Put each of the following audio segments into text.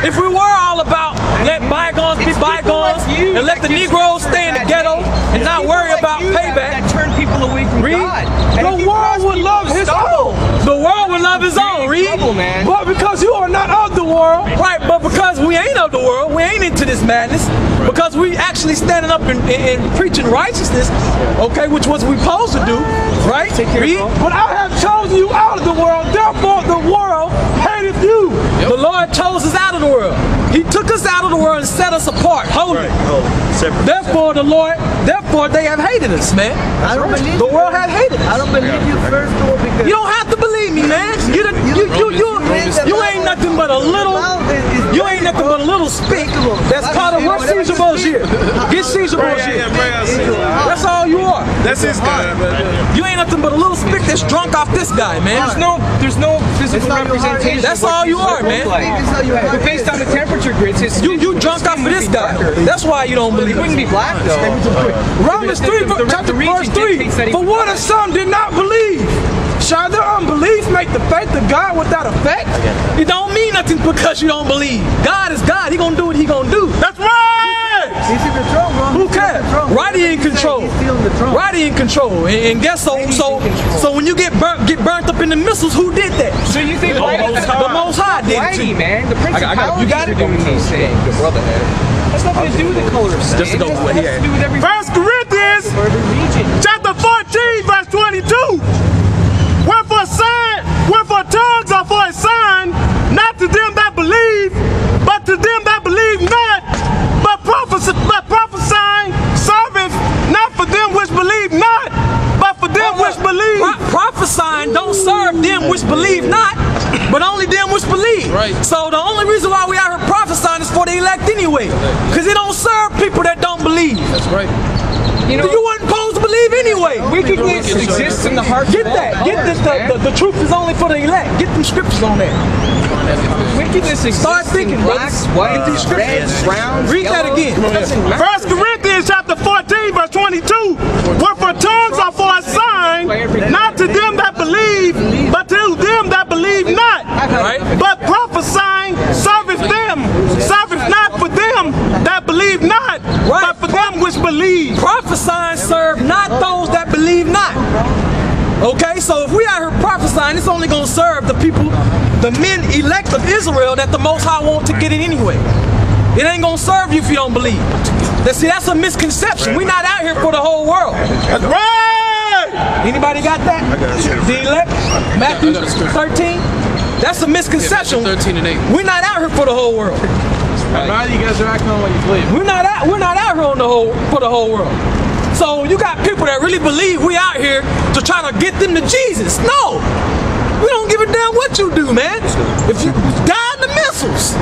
if we were all about let bygones be bygones and let the Negroes stay in the ghetto and not worry about payback, that turn people away from God. The world would love his own. The world would love his own, read. But because you are not of the world. Right, but because we ain't of the world, we ain't into this madness, because we actually standing up and preaching righteousness, okay, which was we supposed to do, right? Read. But I have chosen you out of the world, therefore the world hateth you. The Lord chose us out of the world. He took us out of the world and set us apart, holy. Therefore they have hated us, man. I don't believe the world had hated us. I don't believe you first of all because you don't have to believe me, man. You ain't nothing but a little. You ain't nothing but a little speak. That's called a what Caesar bullshit. Get Caesar bullshit. That's all you are. That's his guy. You ain't nothing but a little speak that's drunk off this guy, man. There's no physical representation. That's all you are, man. But based on the temperature grids, you drunk off of this guy. That's why you don't believe. It wouldn't be black though. Romans 3, chapter verse 3. For what if some did not believe? Shall their unbelief make the faith of God without effect? It don't mean nothing because you don't believe. God is God. He gonna do what he gonna do. That's right. He's in control, bro. Who cares? Right, he in control. He's still in the throne. Right, he in control. And guess so when you get burnt up in the missiles, who did that? So you think the Most High did it to you. Man, the principalities are doing these things. Your brother had. That's nothing to do with the color of skin. Just to go with what he had. 1 Corinthians chapter 14 verse 22. Wherefore tongues are for a sign, not to them that believe, but to them that believe not. But prophesying serveth not for them which believe not, but for them which believe. Prophesying don't serve them which believe not, but only them which believe. Right. So the only reason why we out here prophesying is for the elect anyway, because it don't serve people that don't believe. That's right. You weren't supposed to believe anyway. Wickedness exists in the heart. Get that. Get this. The truth is only for the elect. Get them scriptures on there. Wickedness exists. Start thinking, in blacks, whites, reds, browns. Read that again. 1 Corinthians chapter 14 verse 22. Wherefore tongues are for a sign, not to them that believe, but to them that believe not. Right. But prophesying serveth not for them that believe not, but for them which believe. Prophesying serve not those that believe not. Okay, so if we out here prophesying, it's only going to serve the people, the men elect of Israel that the Most High want to get it anyway. It ain't going to serve you if you don't believe. See, that's a misconception. We're not out here for the whole world. That's right! Anybody got that? The elect? Matthew 13? That's a misconception. 13 and 8. We're not out here for the whole world. Now you guys are acting on what you believe. We're not out here for the whole world. So you got people that really believe we out here to try to get them to Jesus. No, we don't give a damn what you do, man. If you die in the missiles,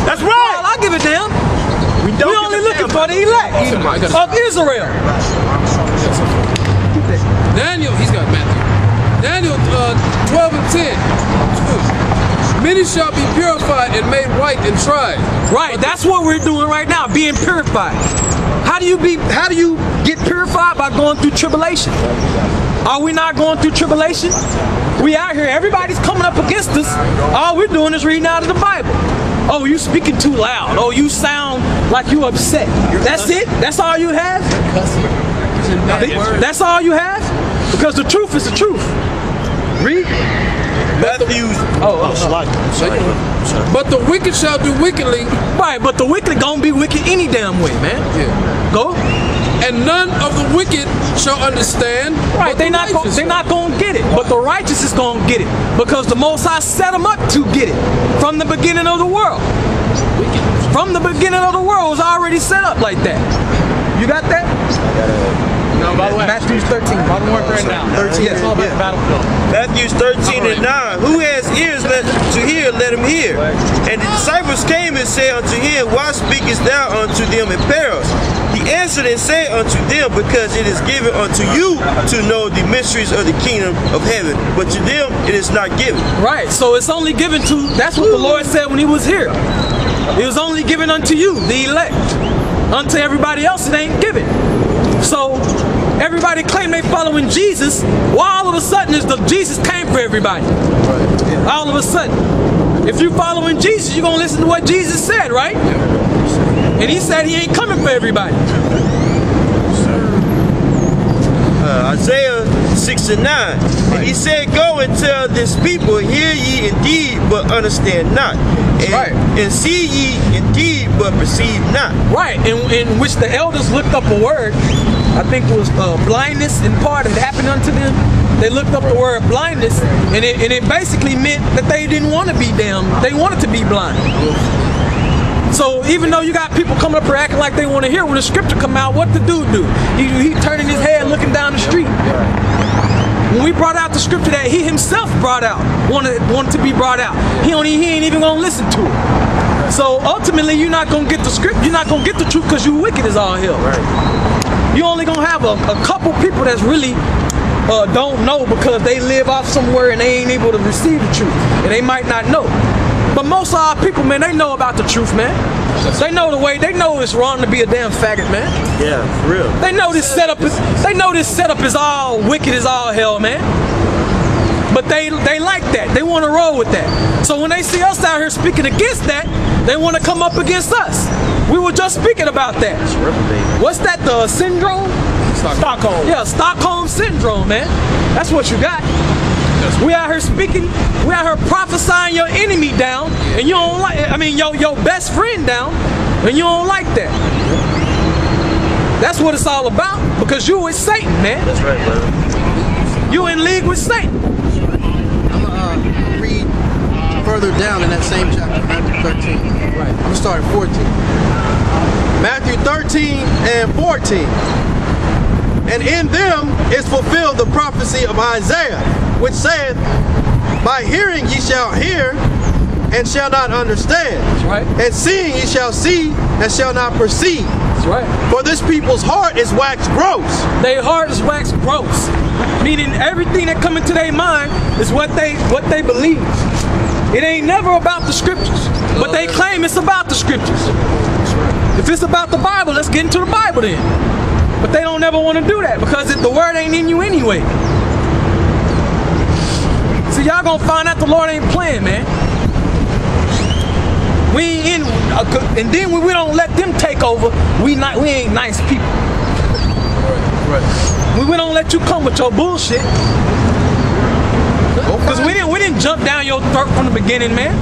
that's right. Well, I give a damn. We only looking for the elect of Israel. Daniel, he's got Matthew. Daniel 12 and 10. Many shall be purified and made white and tried. Right, that's what we're doing right now, being purified. How do you get purified? By going through tribulation. Are we not going through tribulation? We out here, everybody's coming up against us. All we're doing is reading out of the Bible. Oh, you speaking too loud. Oh, you sound like you upset. That's it? That's all you have? That's all you have? Because the truth is the truth. Read. Matthews. But the wicked shall do wickedly. Right, but the wicked gonna be wicked any damn way, man. Yeah. Go. And none of the wicked shall understand. Right, they're not gonna get it, but the righteous is gonna get it, because the Most High set them up to get it from the beginning of the world. From the beginning of the world, it was already set up like that. You got that? No, by the way, Matthew 13. Modern Warfare now. 13. Yes, all about the battlefield. Matthew 13 and 9. Who has ears to hear, let him hear. And the disciples came and said unto him, Why speakest thou unto them in parables? He answered and said unto them, Because it is given unto you to know the mysteries of the kingdom of heaven, but to them it is not given. Right, so it's only given to, that's what the Lord said when he was here. It was only given unto you, the elect. Unto everybody else it ain't given. So everybody claim they following Jesus. Why all of a sudden is Jesus came for everybody? All of a sudden. If you following Jesus, you're gonna listen to what Jesus said, right? And he said he ain't coming for everybody. Isaiah 6 and 9. And he said, go and tell this people, hear ye indeed, but understand not. And see ye indeed, but perceive not. Right, in which the elders looked up a word, I think it was blindness in part that happened unto them. They looked up the word blindness, and it basically meant that they didn't want to be damned. They wanted to be blind. So even though you got people coming up here acting like they want to hear, when the scripture come out, what the dude do? He turning his head looking down the street. When we brought out the scripture that he himself brought out, wanted to be brought out, he ain't even gonna listen to it. So ultimately, you're not gonna get the script. You're not gonna get the truth because you wicked as all hell. You're only gonna have a couple people that's really don't know because they live off somewhere and they ain't able to receive the truth, and they might not know. But most of our people, man, they know about the truth, man. They know the way. They know it's wrong to be a damn faggot, man. Yeah, for real. They know this setup is. They know this setup is all wicked as all hell, man. But they like that. They want to roll with that. So when they see us out here speaking against that, they want to come up against us. We were just speaking about that. What's that? The syndrome? Stockholm. Yeah, Stockholm syndrome, man. That's what you got. We out here speaking, we out here prophesying your enemy down, and you don't like, I mean, your best friend down, and you don't like that. That's what it's all about, because you with Satan, man. That's right, brother. You in league with Satan. I'm gonna read further down in that same chapter, Matthew 13. Right. I'm gonna start at 14. Matthew 13 and 14. And in them is fulfilled the prophecy of Isaiah, which saith, by hearing ye shall hear, and shall not understand. That's right. And seeing ye shall see, and shall not perceive. That's right. For this people's heart is waxed gross. Their heart is waxed gross. Meaning everything that come into their mind is what they believe. It ain't never about the scriptures. But they claim it's about the scriptures. If it's about the Bible, let's get into the Bible then. But they don't never want to do that because the word ain't in you anyway. So y'all gonna find out the Lord ain't playing, man. We ain't in, and then when we don't let them take over, we ain't nice people. Right. We don't let you come with your bullshit. Because we didn't jump down your throat from the beginning, man.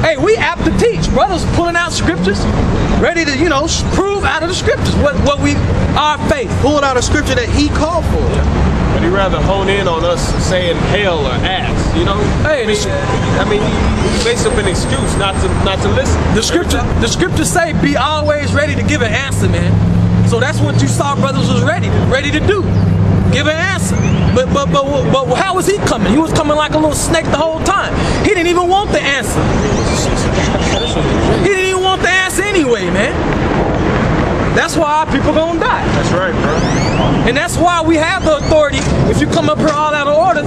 Hey, we apt to teach. Brothers pulling out scriptures, ready to, prove out of the scriptures what we, our faith. Pulling out a scripture that he called for. But he'd rather hone in on us saying hell or ass, Hey, he makes up an excuse not to listen. The scriptures say be always ready to give an answer, man. So that's what you saw brothers was ready to do. Give an answer. But how was he coming? He was coming like a little snake the whole time. He didn't even want the answer. He didn't even want the answer anyway, man. That's why our people gonna die. That's right, bro. And that's why we have the authority, if you come up here all out of order,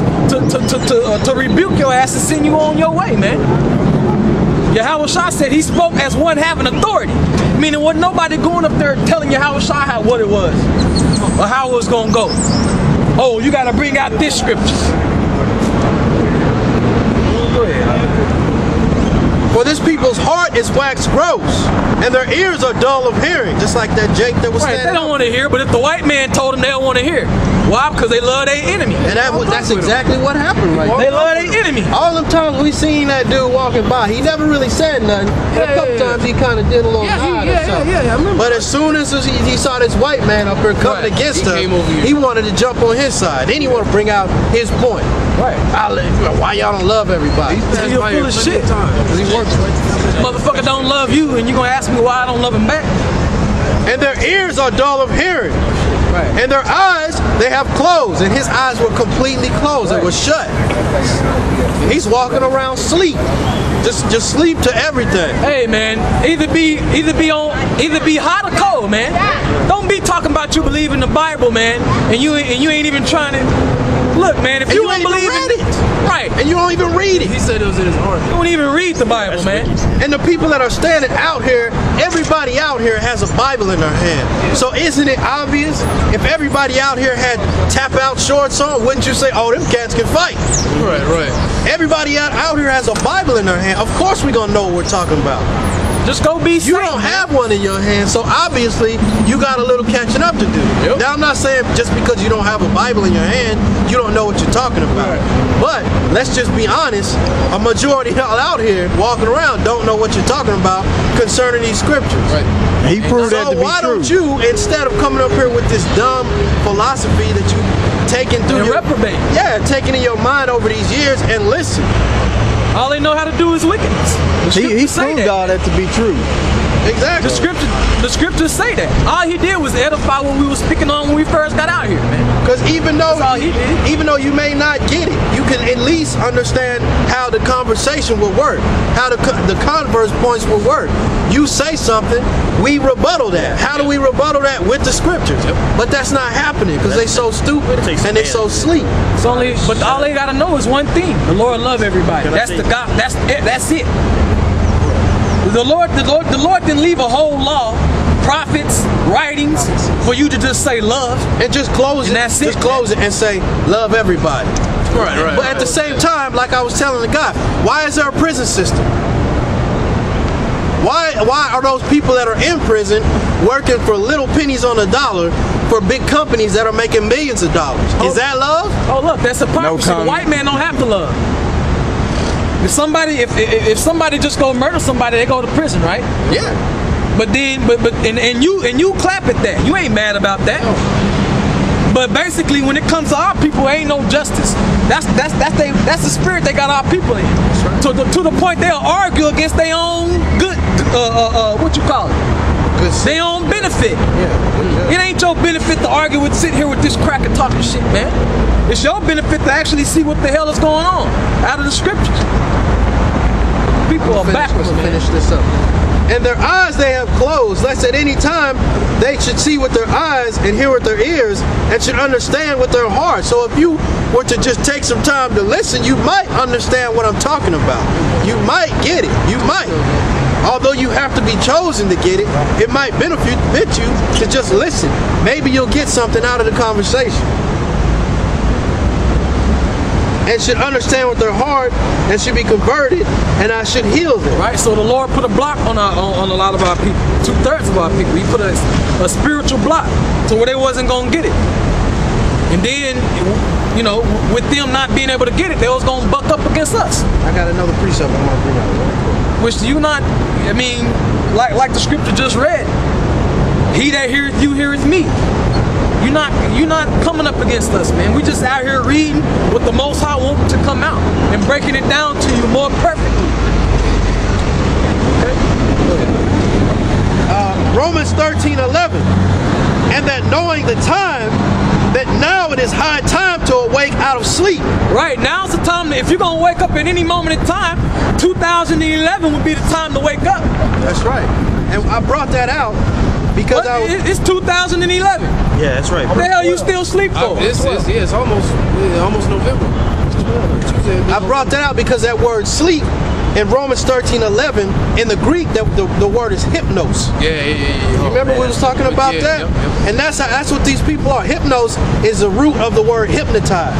to rebuke your ass and send you on your way, man. Yahweh Shah said he spoke as one having authority. Meaning wasn't nobody going up there telling Yahweh Shah what it was. Or how it was gonna go. Oh, you gotta bring out this scripture. Go ahead. For this people's heart is waxed gross, and their ears are dull of hearing, just like that Jake that was standing. They don't want to hear, but if the white man told them, they don't want to hear. Why? Because they love their enemy. And that's exactly what happened right there. They love their enemy. All them times we seen that dude walking by, he never really said nothing. But a couple times he kind of did a little nod or something. I remember. But as soon as he saw this white man up here coming against him, he wanted to jump on his side. Then he wanted to bring out his point. Right. Why y'all don't love everybody? You're full of shit. Motherfucker don't love you, and you gonna ask me why I don't love him back? And their ears are dull of hearing. Right. And their eyes, they have closed. And his eyes were completely closed. It was shut. He's walking around sleep. Just sleep to everything. Hey man, either be hot or cold, man. Don't be talking about you believe in the Bible, man, and you ain't even trying to look, man. If you don't believe in it, right? And you don't even read it. He said it was in his heart. You don't even read the Bible, man. And the people that are standing out here, everybody out here has a Bible in their hand. So isn't it obvious? If everybody out here had tap out shorts on, wouldn't you say, oh, them cats can fight? Right. Everybody out here has a Bible in their hand. Of course we're gonna know what we're talking about. Just go be You safe, don't man. have one in your hand, so obviously you got a little catching up to do. Yep. Now I'm not saying just because you don't have a Bible in your hand, you don't know what you're talking about. But let's just be honest, a majority out here walking around don't know what you're talking about concerning these scriptures. Right. He proved that So to be why true. don't you, instead of coming up here with this dumb philosophy that you taking through And your, reprobate. yeah, taking in your mind over these years, and listen. All they know how to do is wickedness. The He scriptures say proved that. all that to be true. Exactly. The scriptures say that. All he did was edify what we was speaking on when we first got out here, man. Because even all he did. though you may not get it, you can at least understand how the conversation will work, how the converse points will work. You say something, we rebuttal that. How do we rebuttal that? With the scriptures. But that's not happening because they so stupid and they so sleep. It's only, but all they gotta know is one thing: the Lord love everybody. That's the God. That's it. That's it. The Lord didn't leave a whole law, prophets, writings for you to just say love. And just close And it. that's it, Just close it and say love everybody. Right. But at the same time, like I was telling the guy, why is there a prison system? Why are those people that are in prison working for little pennies on the dollar for big companies that are making millions of dollars? Is that love? Oh look, that's hypocrisy. The comment. white man don't have to love. If somebody just go murder somebody, they go to prison, right? Yeah. But then, and you clap at that. You ain't mad about that. But basically, when it comes to our people, ain't no justice. That's the spirit they got our people in. To the point they'll argue against their own good, what you call it? Their own benefit. It ain't your benefit to argue with, sit here with this cracker talking shit, man. It's your benefit to actually see what the hell is going on out of the scriptures. People are backwards, man. Finish this up. And their eyes they have closed. Let's at any time they should see with their eyes and hear with their ears and should understand with their heart. So if you were to just take some time to listen, you might understand what I'm talking about. You might get it. You might. Although you have to be chosen to get it, it might benefit you to just listen. Maybe you'll get something out of the conversation. And should understand with their heart and should be converted, and I should heal them. Right, so the Lord put a block on a lot of our people. 2/3 of our people. He put a spiritual block to where they wasn't gonna get it. And then, you know, with them not being able to get it, they was gonna buck up against us. I got another precept I want to bring out. Which you not, I mean, like the scripture just read. He that heareth you heareth me. You're not coming up against us, man. We just out here reading what the Most High wants to come out and breaking it down to you more perfectly. Okay? Romans 13:11, and that knowing the time, that now it is high time to awake out of sleep. Right, now's the time. If you're gonna wake up at any moment in time, 2011 would be the time to wake up. That's right. And I brought that out because It's 2011. Yeah, that's right. What the hell you still sleep for? It's almost November. I brought that out because that word sleep in Romans 13:11 in the Greek, the word is hypnos. Yeah. You remember we was talking about that? Yep. And that's what these people are. Hypnos is the root of the word hypnotize.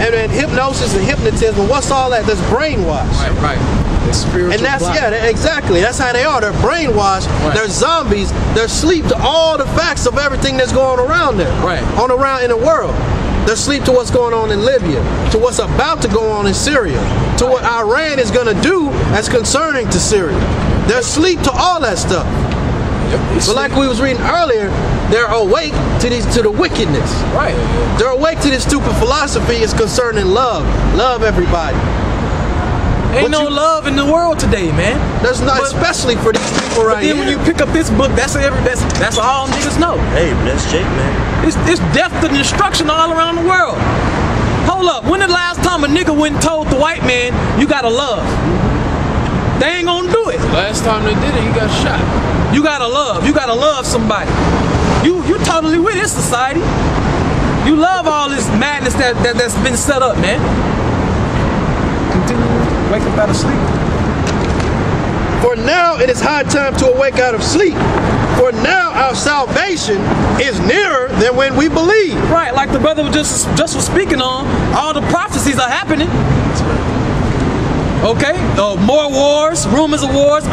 And then hypnosis and hypnotism, what's all that? That's brainwash. Right. It's spiritual. And that's, block. exactly. That's how they are. They're brainwashed. Right. They're zombies. They're asleep to all the facts of everything that's going around there. Right. Around in the world. They're asleep to what's going on in Libya, to what's about to go on in Syria, to what Iran is going to do as concerning to Syria. They're asleep to all that stuff. But like we was reading earlier, they're awake to the wickedness. Right. They're awake to this stupid philosophy is concerning love. Love everybody. Ain't no love in the world today, man. There's not, especially for these people right Then here. when you pick up this book, that's all niggas know. Hey, but that's Jake, man. It's death and destruction all around the world. Hold up, when the last time a nigga went and told the white man, you gotta love? They ain't gonna do it. Last time they did it, he got shot. You gotta love somebody. You totally with this society. You love all this madness that's been set up, man. Continue to wake up out of sleep. For now it is high time to awake out of sleep. For now our salvation is nearer than when we believe. Right, like the brother just was speaking on, all the prophecies are happening. Okay, more wars, rumors of wars.